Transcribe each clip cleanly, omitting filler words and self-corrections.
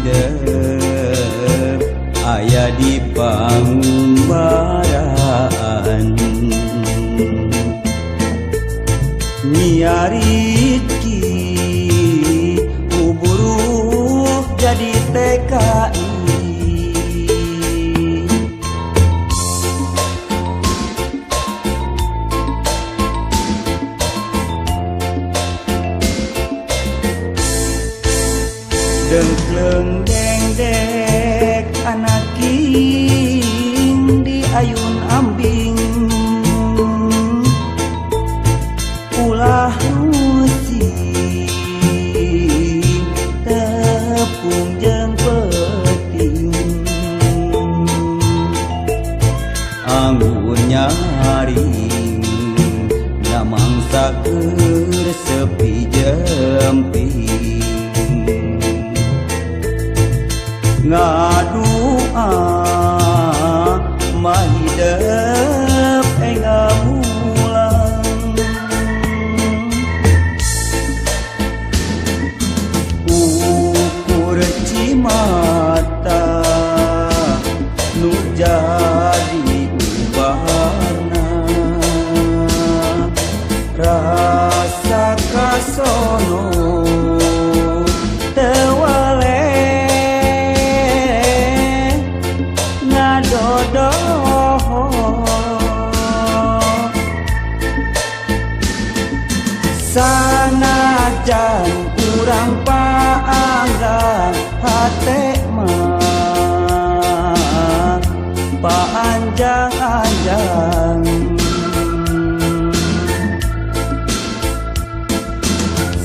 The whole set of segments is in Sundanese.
hidup aya di pangumbaraan nyiariki uburu jadi TKI dengkleng dengdek anak king di ayun ambing ulah musik tepung jeung peting anggun nyaring namangsa keur sepi jemping ngadua mah hidup ngamulang ukur cimata nu jadi ubarna rasa kasono sanajan urang paanggang hate mah paanjang-anjang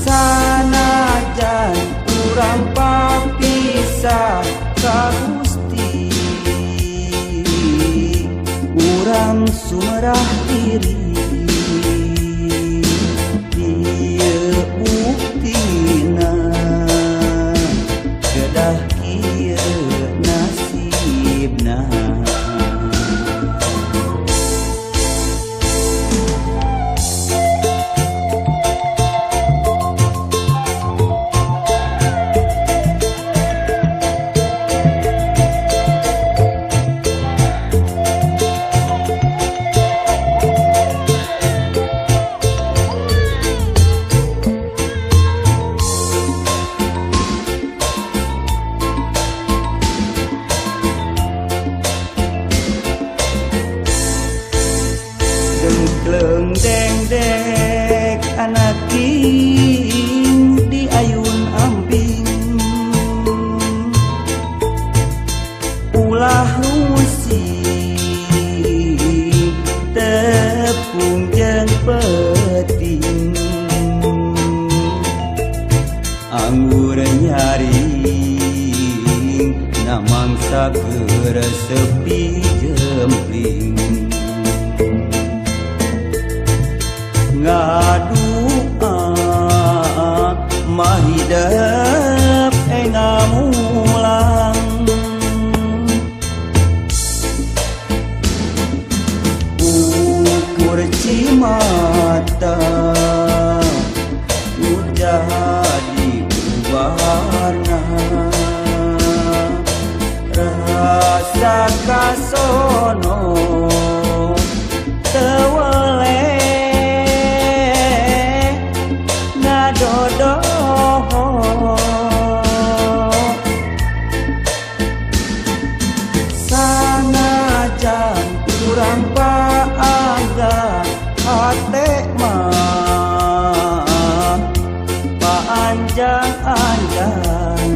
sanajan urang papisah ka Gusti urang sumerah diri buktina kedah kieu nasibna dengkleng dengdek anak king di ayun ambing ulah musik tepung jeung peting anggur nyaring namangsa keur sepi jempling ngadua mah hidup ngamulang ukur cimata nu jadi ubarna rasa kasono teu sanajan urang paanggang hate mah paanjang-anjang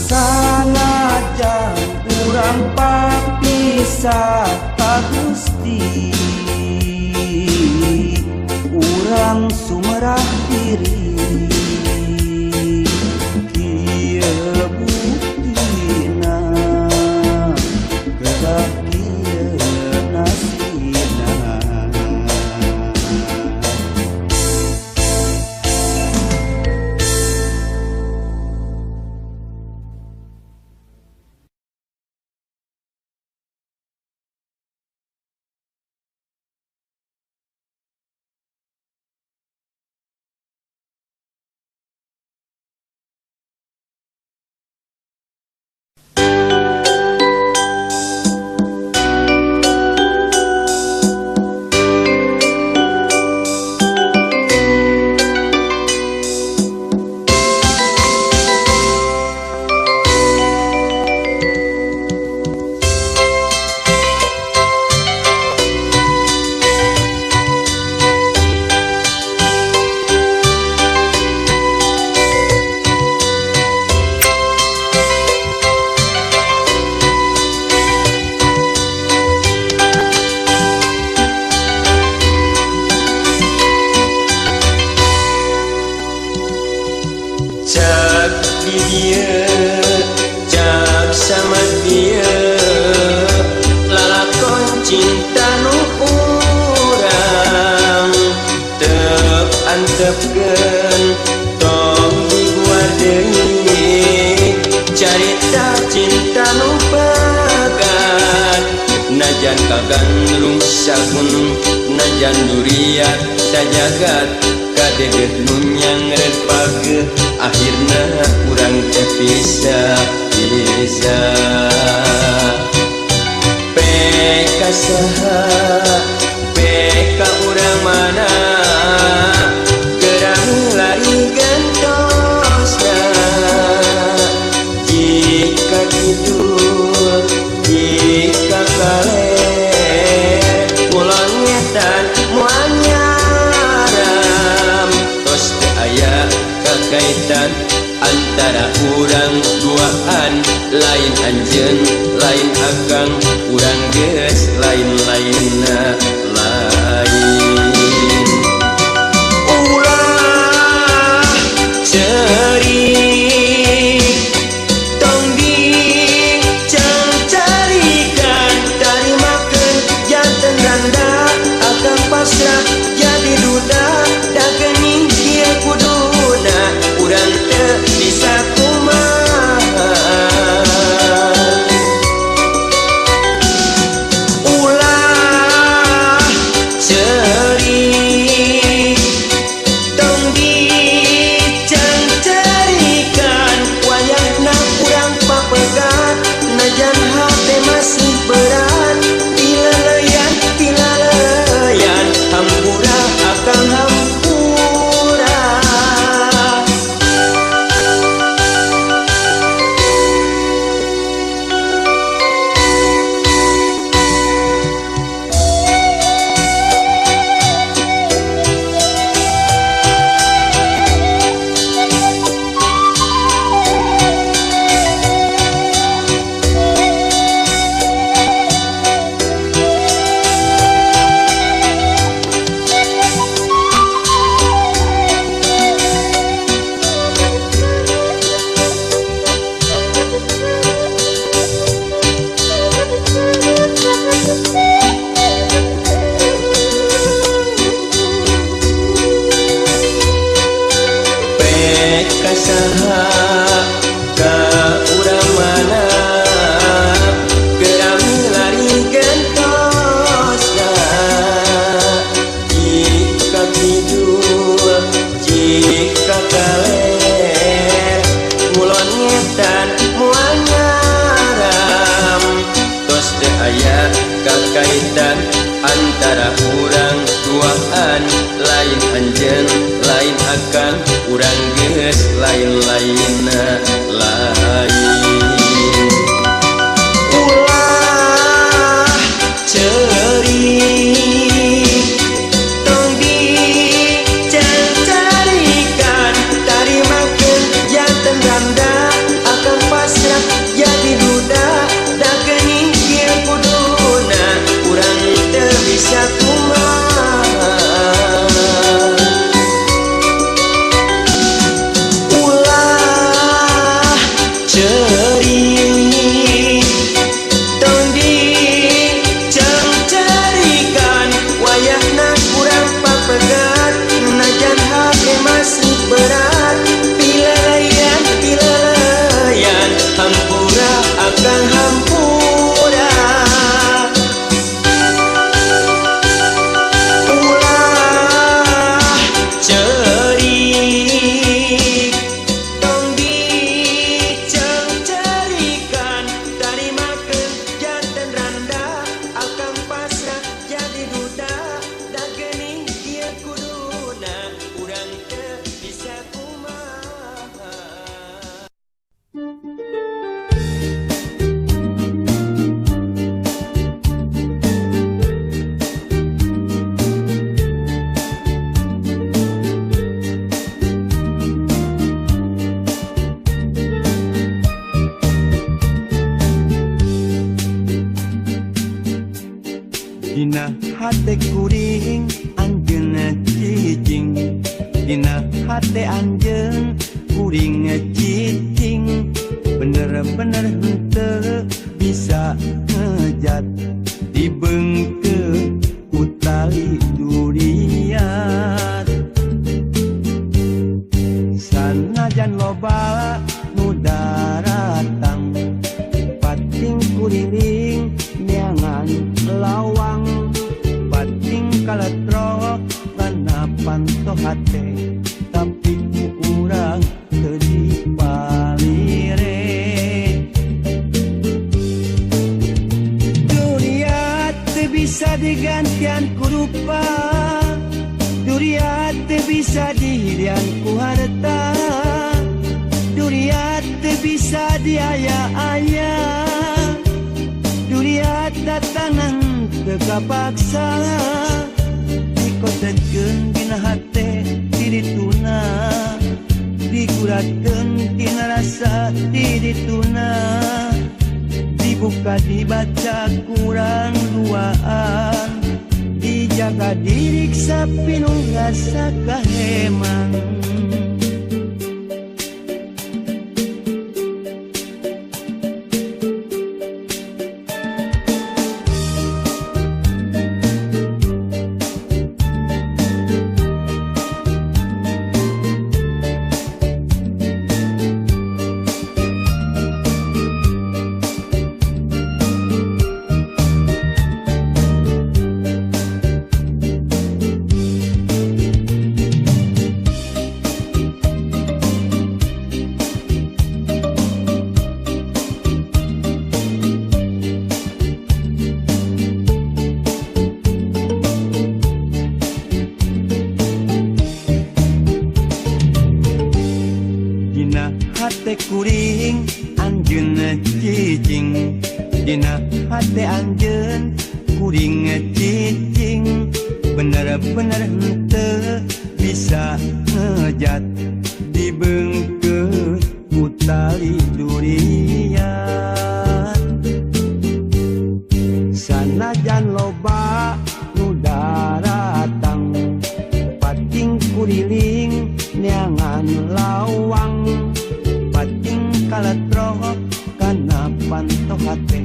sanajan urang papisah ka Gusti urang sumerah diri cak di dia cak sama dia lalakon cinta nu urang teu antepkeun tong dibuat deui carita cinta nu pegat najan kagandrung sagunung najan duriat sajagat kadeuh nu nyangret pageuh akhirna urang teh pisah peka saha peka urang mana gerang lari gentosna jika kidul jika kale mulon ngetan moal nyaram tos teu aya kakaitan antara urang duaan lain anjeun lain akang urang geus lain-lainna lain ulah ceurik tong dicari-carikan tarimakeun janten randa akang pasrah jadi duda da geuning kieu kuduna urang teu bisa kumaha ulah ceurik tong dicari-carikan wayahna urang papegat najan hate masih berat pilaleyan hampura akang hampura peka saha ka urang mana gerang lari gentosna jika kidul jika kaler mulon ngetan moal nyaram tos teu aya kakaitan antara urang duaan lain anjeun lain akang urang geus lain-lainna lain ulah ceurik tong dicari-carikan tarimakeun janten randa akang pasrah jadi duda da geuning kieu kuduna urang teu bisa kumaha ulah ceurik tong dicari-carikan wayahna urang papegat najan hate masih berat pilaleyan hampura akang hampura ulah ceurik tong dicari-carikan tarimakeun janten randa akang pasrah jadi duda da geuning kieu kuduna urang teu bisa kumaha Dina hate kuring anjeun cicing Dina hate anjeun kuring kuring cicing bener-bener henteu bisa ngejat dibengke utali durian sanajan loba nu daratang pating kuriling neangan lawang pating kaletrok kana panto hate tapi kurang teu dipalire durian teu bisa digantian ku rupa durian teu bisa dihirian ku harta durian teu bisa diaya-aya durian datangan teu kapaksa dikotetkeun dina hate dirituna diguratkeun tina rasa dirituna dibuka dibaca kurang duaan dijaga diriksa pinu rasa kahemang hate kuring anjeun cicing dina hate anjeun kuring cicing bener-bener henteu bisa ngejat dibengke utali durian sanajan loba nu daratang pating kuriling neangan lawang pating kaletrok kana panto hate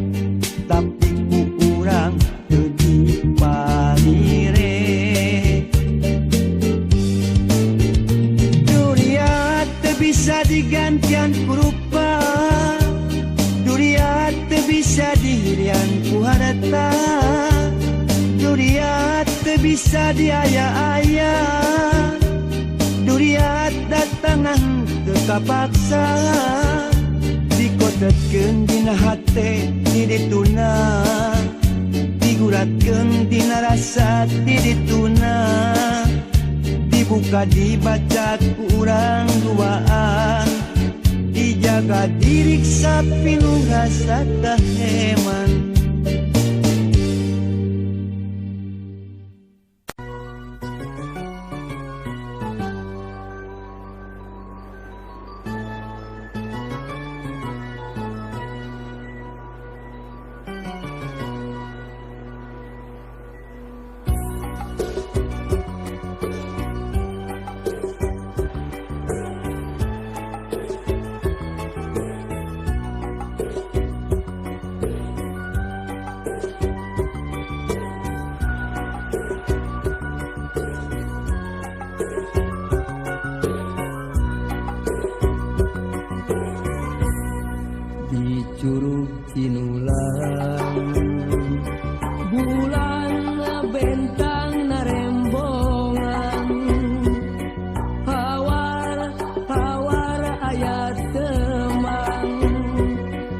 tapi ku urang teu dipalire durian teu bisa digantian ku rupa durian teu bisa dihirian ku harta durian teu bisa diaya-aya durian datangan teu kapaksa dikotetkeun dina hate dirituna diguratkeun dina rasa dirituna dibuka dibaca kurang duaan dijaga diriksa pinu rasa kahemang Curug Cinulang bulan bentang narembongan hawar ayat temang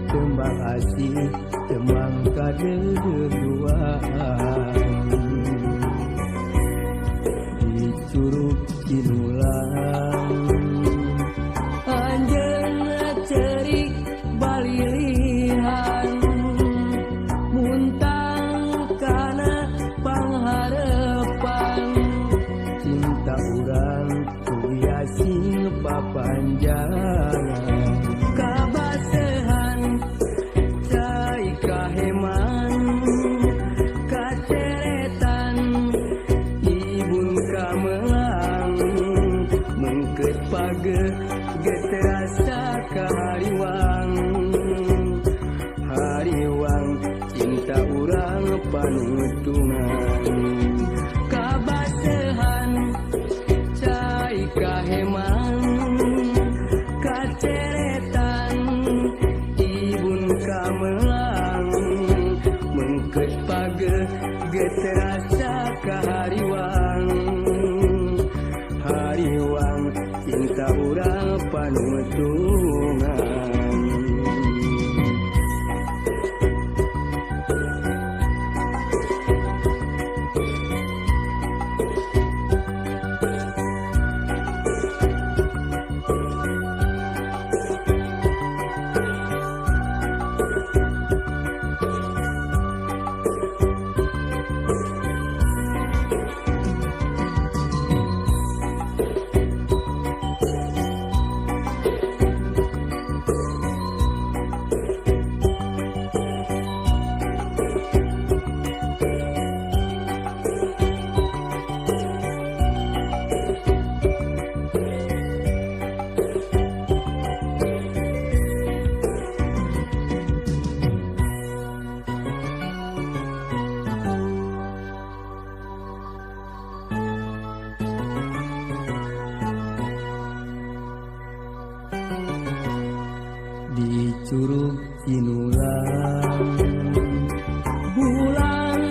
tembang asih temang kadeduaan di Curug Cinulang anjeunna cerik balilihan muntang kana pangharepan cinta urang kuliasi papanjangan kabasehan cai kaheman kaceretan ibun kamelang mengket page terasa kahariwang hariwang cinta urang panutungan kabasehan cai kahemang kaceretan ibun kamelang mengket page terasa kahariwang hariwang cinta urang panutungan di Curug Cinulang bulan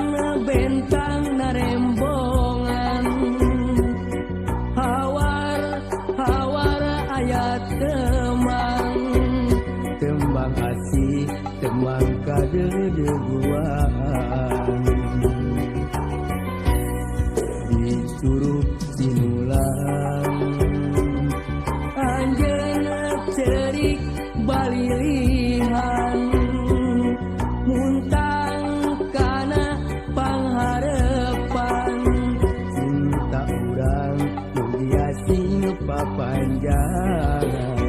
bentang narembongan hawar ayat temang tembang asih tembang kadedeguan di Curug Cinulang anjeunna cerik balilihan muntang kana pangharepan cinta urang mugiasing papanjangan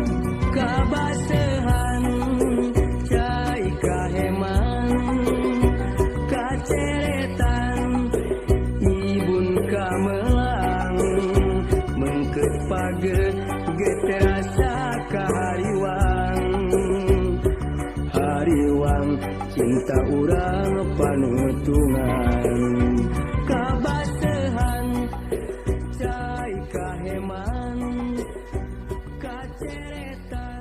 kabasehan cai kahemang kaceretan ibun kamelang mengket page terasa kahariwang hariwang cinta urang panutungan kabasehan cai kahemang kaceretan